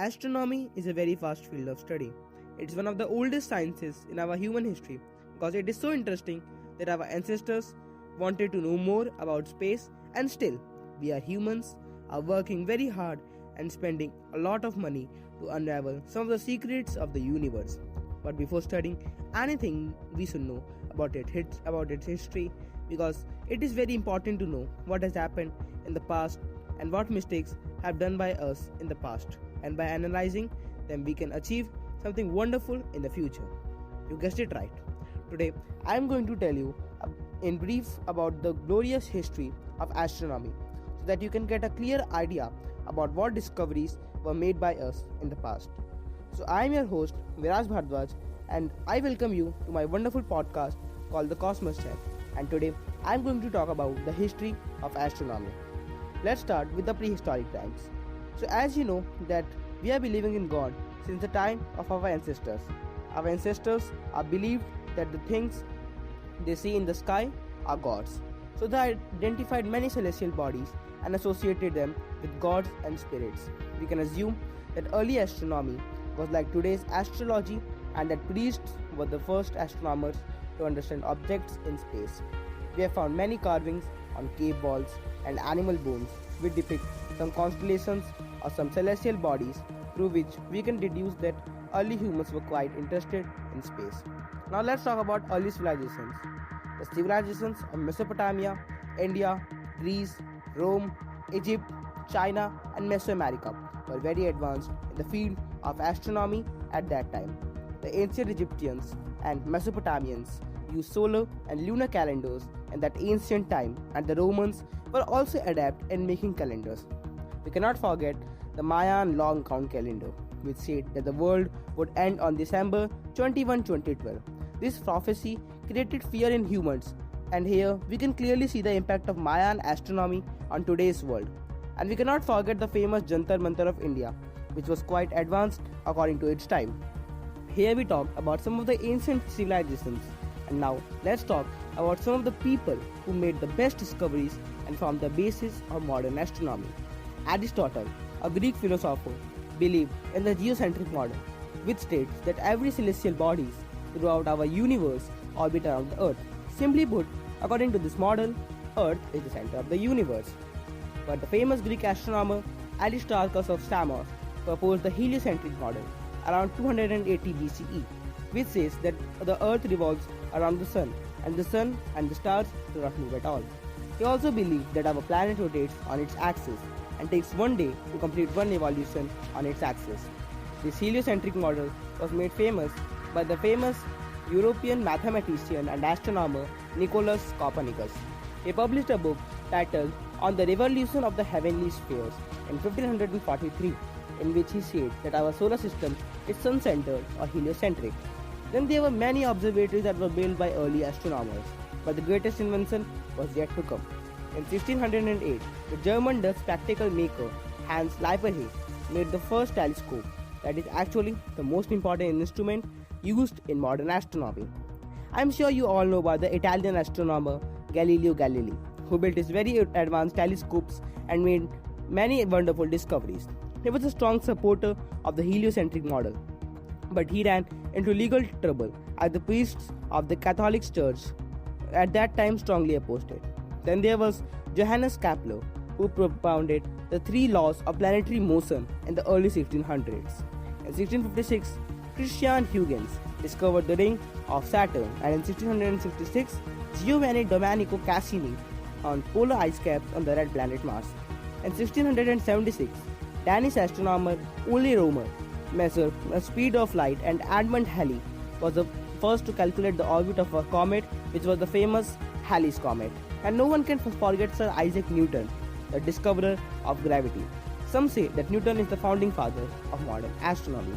Astronomy is a very vast field of study. It's one of the oldest sciences in our human history because it is so interesting that our ancestors wanted to know more about space, and still, we are humans, are working very hard and spending a lot of money to unravel some of the secrets of the universe. But before studying anything, we should know about its history, because it is very important to know what has happened in the past and what mistakes have done by us in the past, and by analyzing them we can achieve something wonderful in the future. You guessed it right. Today I am going to tell you in brief about the glorious history of astronomy, so that you can get a clear idea about what discoveries were made by us in the past. So I am your host Viraj Bhardwaj, and I welcome you to my wonderful podcast called The Cosmos Chat. And today I am going to talk about the history of astronomy. Let's start with the prehistoric times. So as you know that we have been believing in God since the time of our ancestors. Our ancestors are believed that the things they see in the sky are gods. So they identified many celestial bodies and associated them with gods and spirits. We can assume that early astronomy was like today's astrology, and that priests were the first astronomers to understand objects in space. We have found many carvings on cave walls and animal bones which depict some constellations or some celestial bodies, through which we can deduce that early humans were quite interested in space. Now let's talk about early civilizations. The civilizations of Mesopotamia, India, Greece, Rome, Egypt, China and Mesoamerica were very advanced in the field of astronomy at that time. The ancient Egyptians and Mesopotamians used solar and lunar calendars in that ancient time, and the Romans were also adept in making calendars. We cannot forget the Mayan long count calendar, which said that the world would end on December 21, 2012. This prophecy created fear in humans, and here we can clearly see the impact of Mayan astronomy on today's world. And we cannot forget the famous Jantar Mantar of India, which was quite advanced according to its time. Here we talked about some of the ancient civilizations, and now let's talk about some of the people who made the best discoveries and formed the basis of modern astronomy. Aristotle, a Greek philosopher, believed in the geocentric model, which states that every celestial bodies throughout our universe orbit around the Earth. Simply put, according to this model, Earth is the center of the universe. But the famous Greek astronomer Aristarchus of Samos proposed the heliocentric model around 280 BCE, which says that the Earth revolves around the Sun, and the Sun and the stars do not move at all. He also believed that our planet rotates on its axis and takes one day to complete one evolution on its axis. This heliocentric model was made famous by the famous European mathematician and astronomer Nicolaus Copernicus. He published a book titled On the Revolution of the Heavenly Spheres in 1543, in which he said that our solar system is sun-centered or heliocentric. Then there were many observatories that were built by early astronomers, but the greatest invention was yet to come. In 1608, the German Dutch spectacle maker Hans Lippershey made the first telescope that is actually the most important instrument used in modern astronomy. I am sure you all know about the Italian astronomer Galileo Galilei, who built his very advanced telescopes and made many wonderful discoveries. He was a strong supporter of the heliocentric model, but he ran into legal trouble as the priests of the Catholic Church at that time strongly opposed it. Then there was Johannes Kepler, who propounded the three laws of planetary motion in the early 1600s. In 1656, Christian Huygens discovered the ring of Saturn, and in 1666, Giovanni Domenico Cassini found polar ice caps on the red planet Mars. In 1676, Danish astronomer Ole Romer measured the speed of light, and Edmund Halley was the first to calculate the orbit of a comet, which was the famous Halley's Comet. And no one can forget Sir Isaac Newton, the discoverer of gravity. Some say that Newton is the founding father of modern astronomy.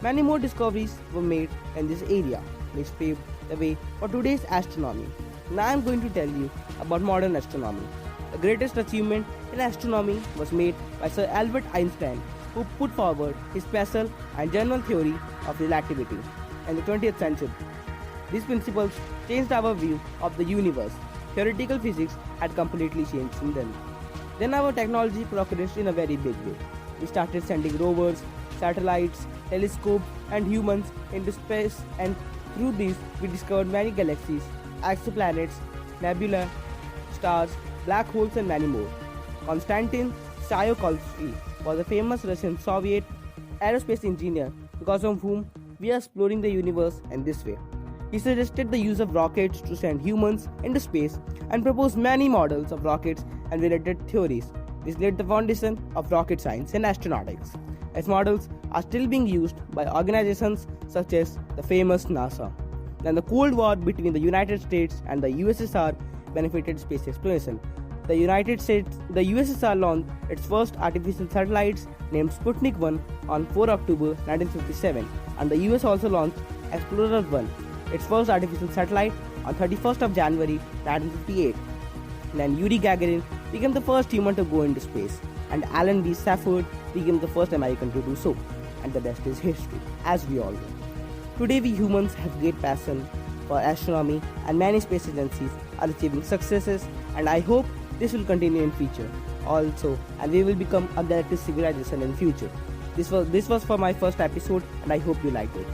Many more discoveries were made in this area, which paved the way for today's astronomy. Now I am going to tell you about modern astronomy. The greatest achievement in astronomy was made by Sir Albert Einstein, who put forward his special and general theory of relativity in the 20th century. These principles changed our view of the universe. Theoretical physics had completely changed since then. Then our technology progressed in a very big way. We started sending rovers, satellites, telescopes, and humans into space, and through these we discovered many galaxies, exoplanets, nebulae, stars, black holes, and many more. Konstantin Tsiolkovsky was a famous Russian Soviet aerospace engineer because of whom we are exploring the universe in this way. He suggested the use of rockets to send humans into space and proposed many models of rockets and related theories, which laid the foundation of rocket science and astronautics. His models are still being used by organizations such as the famous NASA. Then the Cold War between the United States and the USSR benefited space exploration. The USSR launched its first artificial satellites named Sputnik 1 on 4 October 1957, and the US also launched Explorer 1, its first artificial satellite, on 31st of January 1958. Then Yuri Gagarin became the first human to go into space, and Alan B. Safford became the first American to do so. And the rest is history, as we all know. Today we humans have great passion for astronomy, and many space agencies are achieving successes, and I hope this will continue in future also, and we will become a galactic civilization in future. This was for my first episode, and I hope you liked it.